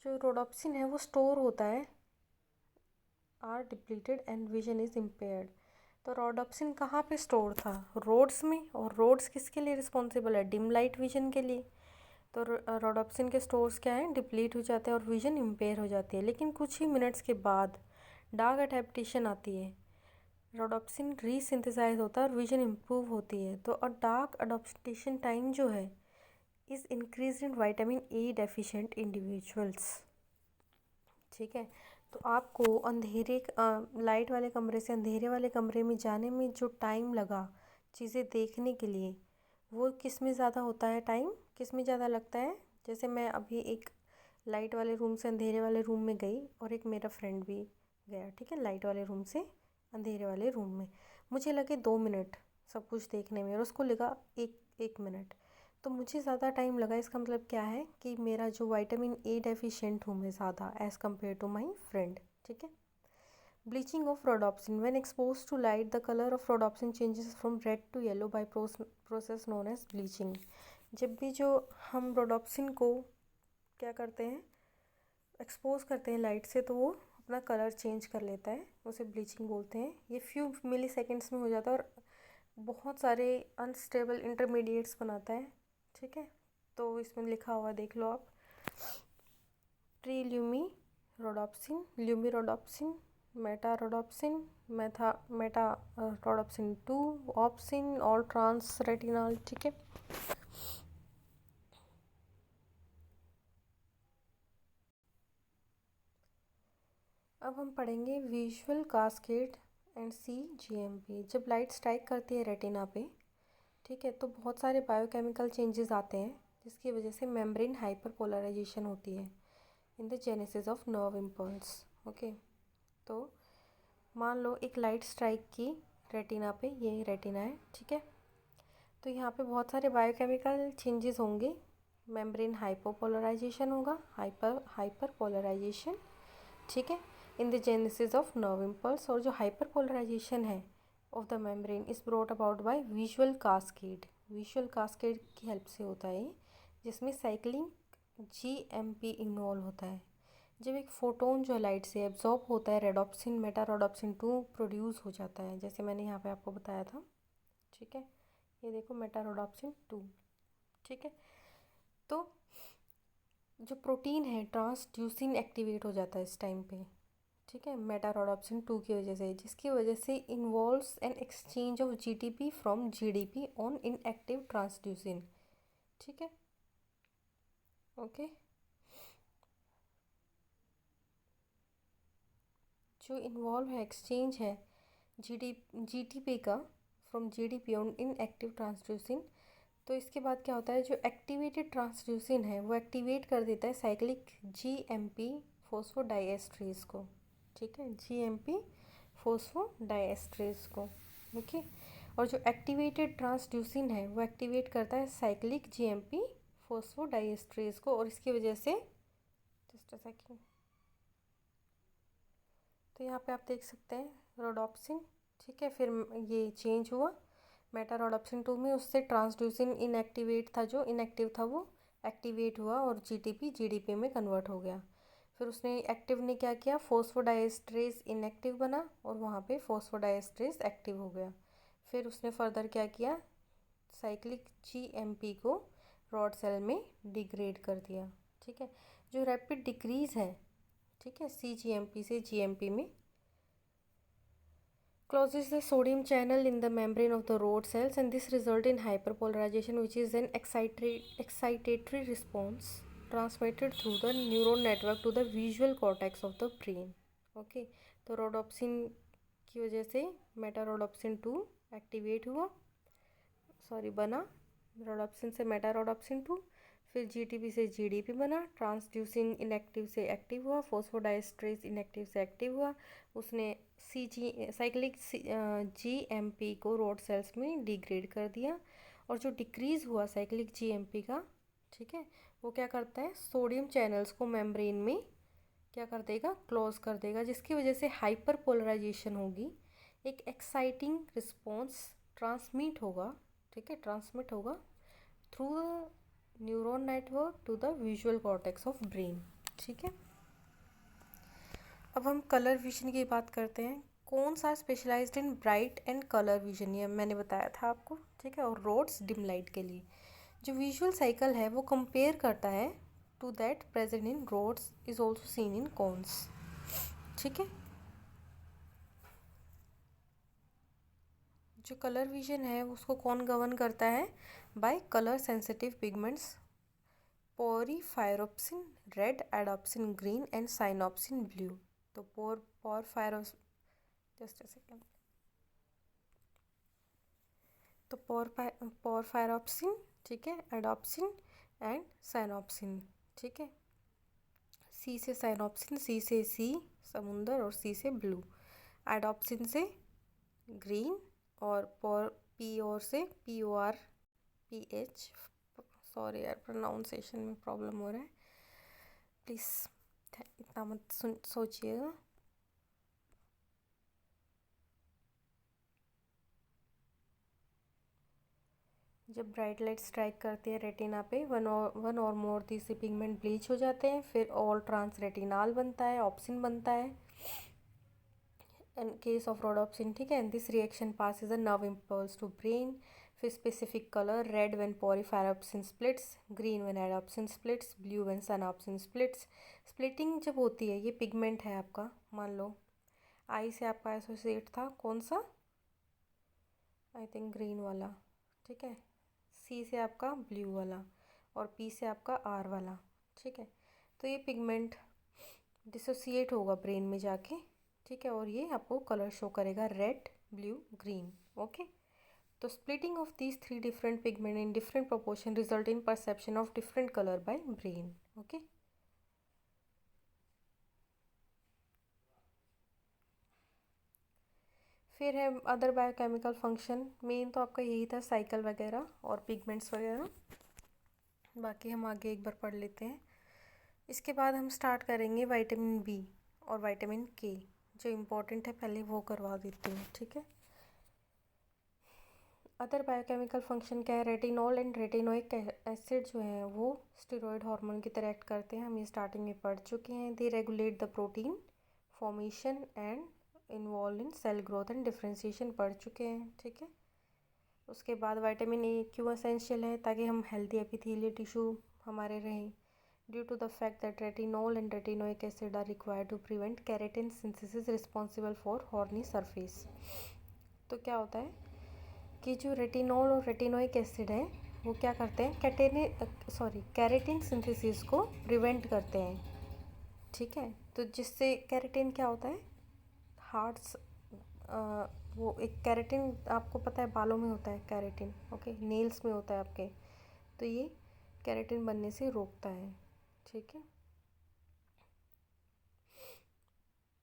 जो रोडोप्सिन है वो स्टोर होता है, are depleted and vision is impaired. तो रोडोप्सिन कहाँ पे स्टोर था, रोड्स में, और रोड्स किसके लिए रिस्पॉन्सिबल है, डिम लाइट विजन के लिए। तो रोडोप्सिन के स्टोर्स क्या हैं, डिप्लीट हो जाते हैं और विजन इम्पेयर हो जाती है। लेकिन कुछ ही मिनट्स के बाद डार्क एडेप्टेशन आती है, रोडोप्सिन रीसिंथेसाइज होता है और विजन इम्प्रूव होती है। तो और डार्क एडेप्टेशन टाइम जो है is increase in vitamin A deficient individuals, ठीक है। तो आपको अंधेरे लाइट वाले कमरे से अंधेरे वाले कमरे में जाने में जो टाइम लगा चीज़ें देखने के लिए, वो किस में ज़्यादा होता है, टाइम किस में ज़्यादा लगता है। जैसे मैं अभी एक लाइट वाले रूम से अंधेरे वाले रूम में गई और एक मेरा फ्रेंड भी गया, ठीक है, लाइट वाले रूम से अंधेरे वाले रूम में। मुझे लगे 2 मिनट सब कुछ देखने में और उसको लगा एक मिनट। तो मुझे ज़्यादा टाइम लगा, इसका मतलब क्या है कि मेरा जो विटामिन ए डेफिशिएंट हूँ मैं ज़्यादा as compare to my friend, ठीक है। Bleaching of rhodopsin, when expose to light the colour of rhodopsin changes from red to yellow by process known as bleaching. जब भी जो हम रोडोप्सिन को क्या करते हैं, एक्सपोज करते हैं लाइट से, तो वो अपना कलर चेंज कर लेता है, उसे ब्लीचिंग बोलते हैं। ये फ्यू मिली सेकेंड्स में हो जाता है और बहुत सारे अनस्टेबल इंटरमीडिएट्स बनाता है, ठीक है। तो इसमें लिखा हुआ देख लो आप, ट्रील्यूमी rhodopsin, lumi rhodopsin, meta rhodopsin, meta rhodopsin 2, opsin, all trans retinol, ठीक है। अब हम पढ़ेंगे विजुअल कास्केड एंड CGMP। जब लाइट स्ट्राइक करती है रेटिना पे, ठीक है, तो बहुत सारे बायोकेमिकल चेंजेस आते हैं जिसकी वजह से मेम्ब्रेन हाइपरपोलराइजेशन होती है in the genesis of nerve impulse. Okay, तो मान लो एक लाइट स्ट्राइक की रेटिना पे, ये रेटिना है, ठीक है। तो यहाँ पे बहुत सारे बायोकेमिकल चेंजेस होंगे, मेम्ब्रेन हाइपोपोलराइजेशन होगा, हाइपरपोलराइजेशन, ठीक है, in the genesis of nerve impulse. और जो हाइपरपोलराइजेशन है of the membrane is brought about by visual cascade. Visual cascade की हेल्प से होता है, जिसमें साइक्लिंग GMP इन्वॉल्व होता है। जब एक फोटोन जो लाइट से एब्जॉर्ब होता है, रेडोप्सिन मेटा रोडोप्सिन 2 प्रोड्यूस हो जाता है, जैसे मैंने यहाँ पे आपको बताया था, ठीक है। ये देखो मेटा रोडोप्सिन 2, ठीक है। तो जो प्रोटीन है ट्रांसड्यूसिन एक्टिवेट हो जाता है इस टाइम पे, ठीक है, मेटा रोडोप्सिन 2 की वजह से, जिसकी वजह से involves an exchange of GTP from GDP on inactive transducin, ठीक है। ओके, जो इन्वॉल्व है एक्सचेंज है GTP का फ्रॉम GDP ऑन इनएक्टिव ट्रांसड्यूसिन। तो इसके बाद क्या होता है, जो एक्टिवेटेड ट्रांसड्यूसिन है वो एक्टिवेट कर देता है साइक्लिक GMP फॉस्फोडाइएस्ट्रेज को, ठीक है, GMP फॉस्फोडाइएस्ट्रेज को, ओके। और जो एक्टिवेटेड ट्रांसड्यूसिन है वो एक्टिवेट करता है साइक्लिक GMP फॉस्फोडाइएस्ट्रेज को, और इसकी वजह से, जस्ट अ सेकेंड, तो यहाँ पे आप देख सकते हैं रोडोप्सिन, ठीक है, फिर ये चेंज हुआ मेटा रोडोप्सिन 2 में, उससे ट्रांसड्यूसिन इनएक्टिवेट था, जो इनएक्टिव था वो एक्टिवेट हुआ और जीटीपी जीडीपी में कन्वर्ट हो गया। फिर उसने एक्टिव ने क्या किया, फॉस्फोडाइएस्ट्रेज इनएक्टिव बना और वहाँ पे फॉस्फोडाइएस्ट्रेज एक्टिव हो गया। फिर उसने फर्दर क्या किया, साइक्लिक जीएमपी को रॉड सेल में डिग्रेड कर दिया। ठीक है, जो रैपिड डिक्रीज है, ठीक है, सीजीएमपी से जीएमपी में, closes the sodium channel in the membrane of the rod cells, and this result in hyperpolarization, which is an excitatory response transmitted through the neuron network to the visual cortex of the brain. Okay, तो rhodopsin की वजह से मेटारोडोप्सिन 2 activate हुआ, sorry बना, rhodopsin से मेटारोडोप्सिन 2, फिर GTP से GDP बना, ट्रांसड्यूसिन इनएक्टिव से एक्टिव हुआ, फॉस्फोडाइएस्ट्रेज इनएक्टिव से एक्टिव हुआ, उसने साइक्लिक जीएमपी को रोड सेल्स में डिग्रेड कर दिया, और जो डिक्रीज हुआ साइक्लिक जीएमपी का, ठीक है, वो क्या करता है, सोडियम चैनल्स को मेम्ब्रेन में क्या कर देगा, क्लोज कर देगा, जिसकी वजह से हाइपर पोलराइजेशन होगी, एक एक्साइटिंग रिस्पॉन्स ट्रांसमिट होगा, ठीक है, ट्रांसमिट होगा through the neuron network to the visual cortex of brain. ठीक है, अब हम कलर विजन की बात करते हैं। कौन सा specialised in bright and colour vision, ये मैंने बताया था आपको, ठीक है, और रोड्स डिम लाइट के लिए जो विजुअल साइकिल है वो कंपेयर करता है to that present in rods is also seen in cones. ठीक है, जो कलर विजन है उसको कौन गवर्न करता है, by colour sensitive pigments porphyropsin red, iodopsin green and cyanopsin blue. तो जस्ट अ सेकेंड, तो पोरफायरोप्सिन, ठीक है, एडोप्सिन एंड साइनोप्सिन। ठीक है, सी से साइनोप्सिन, सी से सी समुंदर और सी से ब्लू, एडोप्सिन से ग्रीन और पी और से POR PH, सॉरी यार प्रोनाउंसिएशन में प्रॉब्लम हो रहा है, प्लीज़ इतना मत सोचिएगा। जब ब्राइट लाइट स्ट्राइक करती है रेटिना पे, वन और मोर दी से पिगमेंट ब्लीच हो जाते हैं, फिर ऑल ट्रांस रेटिनाल बनता है, ऑप्सिन बनता है इन केस ऑफ रोडोप्सिन। ठीक है, and this reaction passes a nerve impulse to brain, फिर specific colour red when porphyropsin splits, green when iodopsin splits, blue when cyanopsin splits. Splitting जब होती है, ये पिगमेंट है आपका, मान लो आई से आपका एसोसिएट था कौन सा, आई थिंक ग्रीन वाला, ठीक है, सी से आपका ब्लू वाला और पी से आपका आर वाला। ठीक है, तो ये पिगमेंट डिसोसिएट होगा ब्रेन में जाके, ठीक है, और ये आपको कलर शो करेगा रेड, ब्लू, ग्रीन। ओके, तो splitting of these 3 different pigment in different proportion result in perception of different colour bye brain. Okay, फिर है अदर बायोकेमिकल फंक्शन। मेन तो आपका यही था, साइकिल वगैरह और पिगमेंट्स वगैरह, बाकी हम आगे एक बार पढ़ लेते हैं। इसके बाद हम स्टार्ट करेंगे विटामिन बी और विटामिन के, जो इम्पोर्टेंट है पहले वो करवा देते हैं। ठीक है, अदर बायोकेमिकल फंक्शन क्या है, रेटिनॉल एंड रेटिनोइक एसिड जो है वो स्टेरॉयड हार्मोन की तरह एक्ट करते हैं, हम ये स्टार्टिंग में पढ़ चुके हैं। They regulate the protein formation and involve in cell growth and differentiation पढ़ चुके हैं। ठीक है, उसके बाद विटामिन ए क्यों एसेंशियल है, ताकि हम हेल्दी एपिथेलियल टिश्यू हमारे रहें, due to the fact that retinol and retinoic acid are required to prevent keratin synthesis responsible for horny surface. तो क्या होता है कि जो रेटिनॉल और रेटिनोइक एसिड है वो क्या करते हैं, कैरेटिन सिंथेसिस को प्रिवेंट करते हैं। ठीक है, तो जिससे कैरेटिन क्या होता है, हार्ट्स, वो एक कैरेटिन आपको पता है बालों में होता है कैरेटिन, ओके, नेल्स में होता है आपके, तो ये कैरेटिन बनने से रोकता है। ठीक है,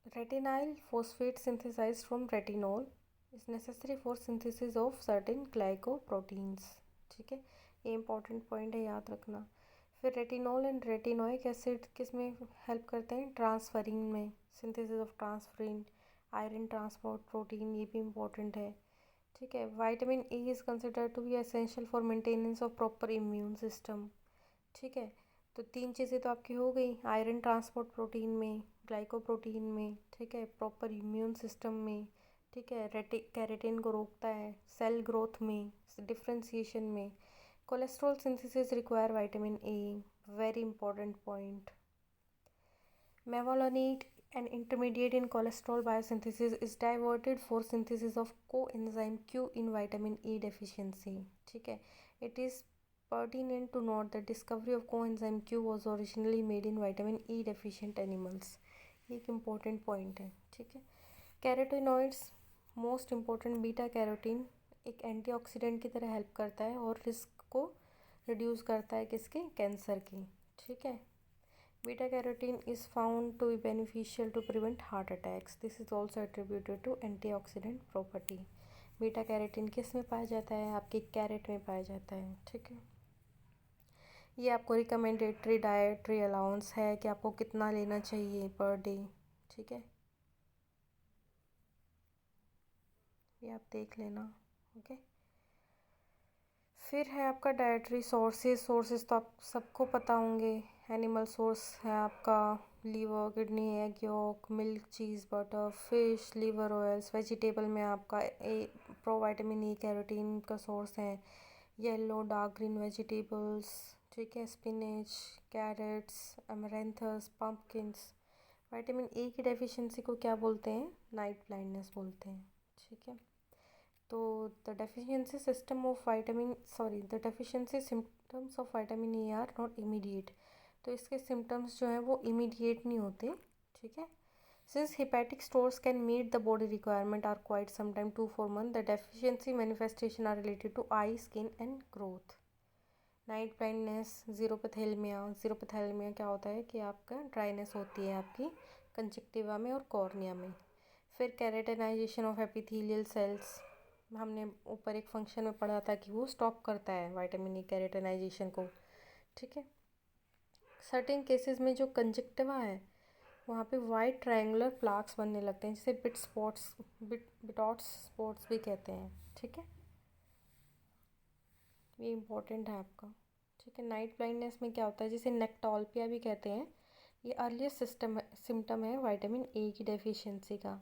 retinyl phosphate synthesised from retinol is necessary for synthesis of certain glycoproteins. ठीक है, ये इंपॉर्टेंट पॉइंट है, याद रखना। फिर रेटिनॉल एंड रेटिनोइक एसिड किस में हेल्प करते हैं, ट्रांसफरिन में, synthesis of transferrin, iron transport protein, ये भी इम्पोर्टेंट है। ठीक है, vitamin A is considered to be essential for maintenance of proper immune system. ठीक है। तो 3 चीज़ें तो आपकी हो गई, आयरन ट्रांसपोर्ट प्रोटीन में, ग्लाइकोप्रोटीन में, ठीक है, प्रॉपर इम्यून सिस्टम में, ठीक है, कैरेटिन को रोकता है, सेल ग्रोथ में, डिफ्रेंसिएशन में, cholesterol synthesis require vitamin A, very important point. Mevalonate, an intermediate in cholesterol biosynthesis, is diverted for synthesis of coenzyme Q in vitamin E deficiency. ठीक है, it is pertinent to note that discovery of coenzyme Q was originally made in vitamin E deficient animals. ये एक important point है, ठीक है। Carotenoids, most important beta carotene एक antioxidant की तरह हेल्प करता है और रिस्क को रिड्यूस करता है किसके, कैंसर की, ठीक है। Beta carotene is found to be beneficial to prevent heart attacks. This is also attributed to antioxidant property. Beta carotene किस में पाया जाता है, आपके कैरेट में पाया जाता है, ठीक है। ये आपको रिकमेंडेटरी डाइटरी अलाउंस है कि आपको कितना लेना चाहिए पर डे, ठीक है, ये आप देख लेना, ओके। फिर है आपका डाइटरी सोर्सेज तो आप सबको पता होंगे। एनिमल सोर्स है आपका liver, kidney, egg yolk, milk, cheese, butter, fish, liver oils. Vegetable में आपका प्रोविटामिन ई, कैरोटीन का सोर्स है येलो डार्क ग्रीन वेजिटेबल्स, ठीक है, spinach, carrots, amaranthus, pumpkins. Vitamin A की डेफिशिएंसी को क्या बोलते हैं, नाइट ब्लाइंडनेस बोलते हैं, ठीक है। तो the deficiency symptoms of vitamin A R not immediate. तो इसके सिम्टम्स जो हैं वो इमीडिएट नहीं होते, ठीक है। Since hepatic stores can meet the body requirement are quite sometime 2-4 months, the deficiency manifestation are related to eye, skin and growth. Night blindness, xerophthalmia क्या होता है कि आपका ड्राइनेस होती है आपकी कंजक्टिवा में और कॉर्निया में। फिर कैरेटिनाइजेशन ऑफ एपिथेलियल सेल्स, हमने ऊपर एक फंक्शन में पढ़ा था कि वो स्टॉप करता है विटामिन ई कैरेटिनाइजेशन को, ठीक है। सर्टेन केसेस में जो कंजक्टिवा है वहाँ पे वाइट ट्रायंगुलर प्लाक्स बनने लगते हैं जिसे बिटॉट्स स्पॉट्स भी कहते हैं, ठीक है। ये इम्पोर्टेंट है आपका, ठीक है। नाइट ब्लाइंडनेस में क्या होता है, जिसे नेक्टोल्पिया भी कहते हैं, ये अर्लीस्ट सिम्टम है विटामिन ए की डेफिशिएंसी का।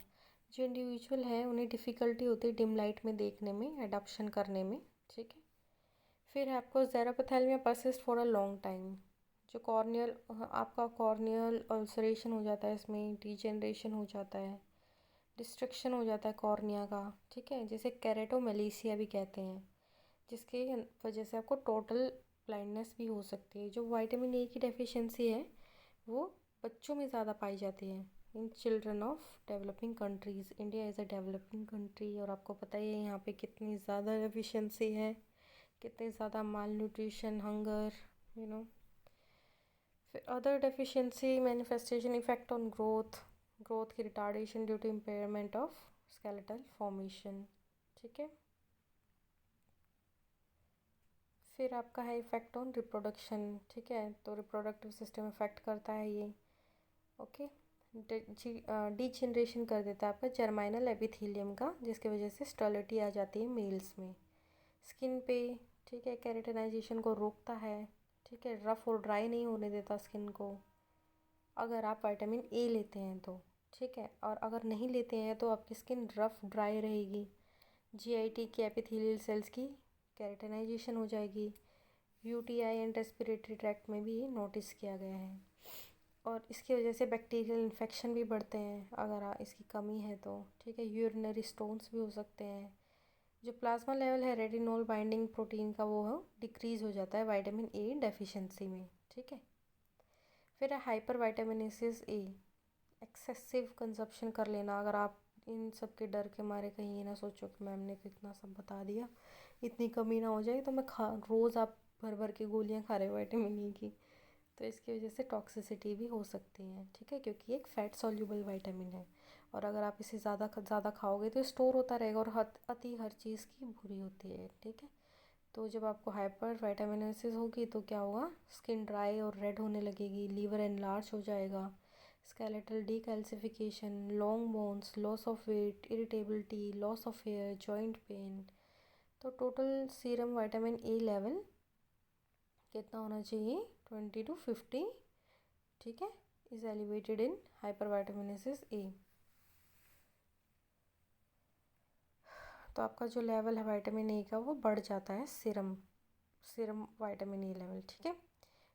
जो इंडिविजुअल है उन्हें डिफ़िकल्टी होती है डिम लाइट में देखने में, एडॉप्शन करने में, ठीक है। फिर है आपको xerophthalmia persist for a long time. जो आपका कॉर्नियल अल्सरेशन हो जाता है, इसमें डिजेनरेशन हो जाता है, डिस्ट्रक्शन हो जाता है कॉर्निया का, ठीक है, जिसे केरेटोमेलेसिया भी कहते हैं, जिसके वजह से आपको टोटल ब्लाइंडनेस भी हो सकती है। जो विटामिन ए की डेफिशिएंसी है वो बच्चों में ज़्यादा पाई जाती है, in children of developing countries. India is a developing country और आपको पता ही है यहाँ पे कितनी ज़्यादा डेफिशिएंसी है, कितने ज़्यादा malnutrition, hunger, you know. फिर other deficiency manifestation, effect on growth की retardation due to impairment of skeletal formation, ठीक है। फिर आपका है इफेक्ट ऑन रिप्रोडक्शन, ठीक है, तो रिप्रोडक्टिव सिस्टम इफेक्ट करता है ये, ओके। डीजेनरेशन कर देता है आपका जर्माइनल एपिथेलियम का, जिसकी वजह से स्टर्लिटी आ जाती है मेल्स में। स्किन पे, ठीक है, कैरेटिनाइजेशन को रोकता है, ठीक है, रफ़ और ड्राई नहीं होने देता स्किन को अगर आप विटामिन ए लेते हैं तो, ठीक है। और अगर नहीं लेते हैं तो आपकी स्किन रफ़ ड्राई रहेगी। जीआईटी की एपिथेलियल सेल्स की कैरेटिनाइजेशन हो जाएगी। यूटीआई एंड रेस्पिरेटरी ट्रैक्ट में भी ये नोटिस किया गया है। और इसकी वजह से बैक्टीरियल इन्फेक्शन भी बढ़ते हैं अगर इसकी कमी है तो, ठीक है। यूरिनरी स्टोन्स भी हो सकते हैं। जो प्लाज्मा लेवल है रेटिनॉल बाइंडिंग प्रोटीन का वो डिक्रीज़ हो जाता है विटामिन ए डेफिशिएंसी में, ठीक है। फिर है हाइपर विटामिनेसिस ए, एक्सेसिव कंजप्शन कर लेना। अगर आप इन सब के डर के मारे कहीं ये ना सोचो कि मैम ने कितना सब बता दिया, इतनी कमी ना हो जाए तो मैं रोज़ आप भर भर के गोलियां खा रहे हो विटामिन ई की, तो इसकी वजह से टॉक्सिसिटी भी हो सकती है, ठीक है, क्योंकि ये एक फ़ैट सॉल्यूबल विटामिन है और अगर आप इसे ज़्यादा खाओगे तो स्टोर होता रहेगा और अति हर चीज़ की बुरी होती है, ठीक है। तो जब आपको हाइपर विटामिनोसिस होगी तो क्या होगा, स्किन ड्राई और रेड होने लगेगी, लीवर एनलार्ज हो जाएगा, skeletal decalcification, long bones, loss of weight, irritability, loss of hair, joint pain. तो total serum vitamin A level कितना होना चाहिए, 20 to 50, ठीक है, इज एलिवेटेड इन हाइपरवाइटामिनेसिस ए। तो आपका जो लेवल है विटामिन ए का वो बढ़ जाता है, सीरम विटामिन ए लेवल, ठीक है।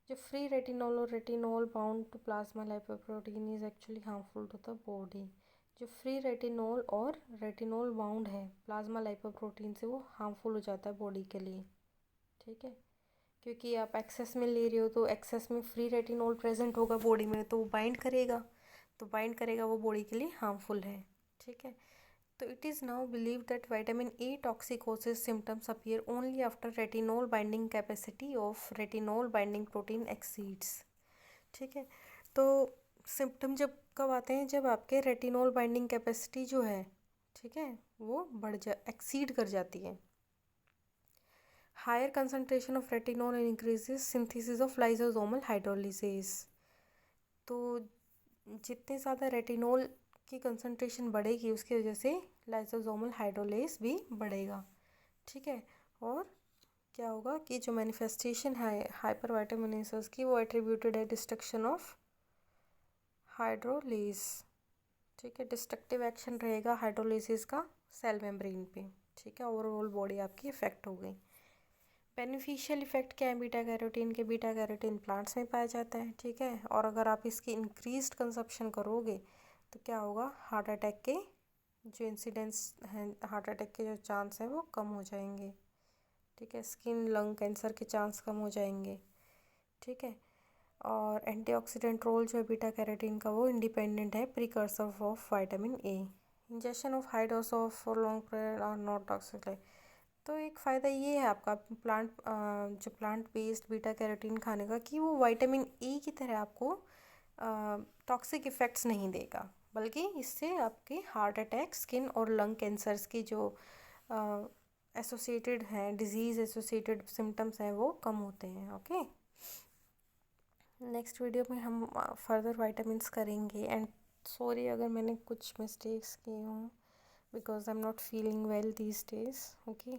जो फ्री रेटिनॉल और retinol bound to plasma lipoprotein is actually harmful to the body. जो फ्री रेटिनॉल और रेटिनॉल बाउंड है प्लाज्मा लाइपोप्रोटीन से, वो हार्मफुल हो जाता है बॉडी के लिए, ठीक है। क्योंकि आप एक्सेस में ले रहे हो तो एक्सेस में फ्री रेटिनॉल प्रेजेंट होगा बॉडी में, तो वो बाइंड करेगा, वो बॉडी के लिए हार्मफुल है, ठीक है। तो it is now believe that vitamin A toxicosis symptoms appear only after retinol binding capacity of retinol binding protein exceeds, ठीक है। तो सिम्टम जब कब आते हैं, जब आपके रेटिनॉल बाइंडिंग कैपेसिटी जो है, ठीक है, वो एक्सीड कर जाती है। Higher concentration of retinol increases synthesis of lysosomal hydrolases. तो जितने ज़्यादा रेटिनॉल की कंसनट्रेशन बढ़ेगी उसकी वजह से लाइसोसोमल हाइड्रोलेस भी बढ़ेगा, ठीक है। और क्या होगा कि जो मैनिफेस्टेशन है हाइपरवाइटामिनेसिस की, वो एट्रीब्यूटेड है डिस्ट्रक्शन ऑफ हाइड्रोलेस, ठीक है। डिस्ट्रक्टिव एक्शन रहेगा हाइड्रोलिसिस का सेल मेम्ब्रेन पे, ठीक है। ओवरऑल बॉडी आपकी इफेक्ट हो गई। बेनिफिशियल इफेक्ट क्या है बीटा कैरोटीन के? बीटा कैरोटीन प्लांट्स में पाया जाता है, ठीक है। और अगर आप इसकी इंक्रीज्ड कंजप्शन करोगे तो क्या होगा, हार्ट अटैक के जो इंसिडेंट्स हैं, हार्ट अटैक के जो चांस हैं वो कम हो जाएंगे, ठीक है। स्किन लंग कैंसर के चांस कम हो जाएंगे, ठीक है। और एंटीऑक्सीडेंट रोल जो है बीटा कैरोटीन का, वो इंडिपेंडेंट है precursor of vitamin A. Injection of high dose of for long period are not toxic. तो एक फ़ायदा ये है आपका जो प्लांट बेस्ड बीटा कैरोटीन खाने का, कि वो विटामिन ए की तरह आपको टॉक्सिक इफ़ेक्ट्स नहीं देगा, बल्कि इससे आपके हार्ट अटैक, स्किन और लंग कैंसर्स की जो एसोसिएटेड हैं, डिजीज़ एसोसिएटेड सिम्टम्स हैं, वो कम होते हैं, ओके। नेक्स्ट वीडियो में हम फर्दर विटामिन्स करेंगे। एंड सॉरी अगर मैंने कुछ मिस्टेक्स किए हों, because I am not feeling well these days, okay.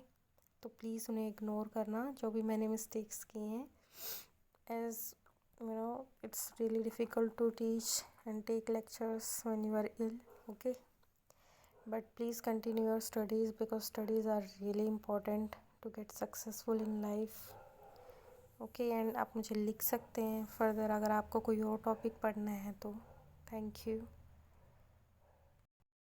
तो प्लीज़ उन्हें इग्नोर करना जो भी मैंने मिस्टेक्स किए हैं, as you know it's really difficult to teach and take lectures when you are ill, okay. But please continue your studies, because studies are really important to get successful in life, okay. And आप मुझे लिख सकते हैं further अगर आपको कोई और topic पढ़ना है तो। Thank you.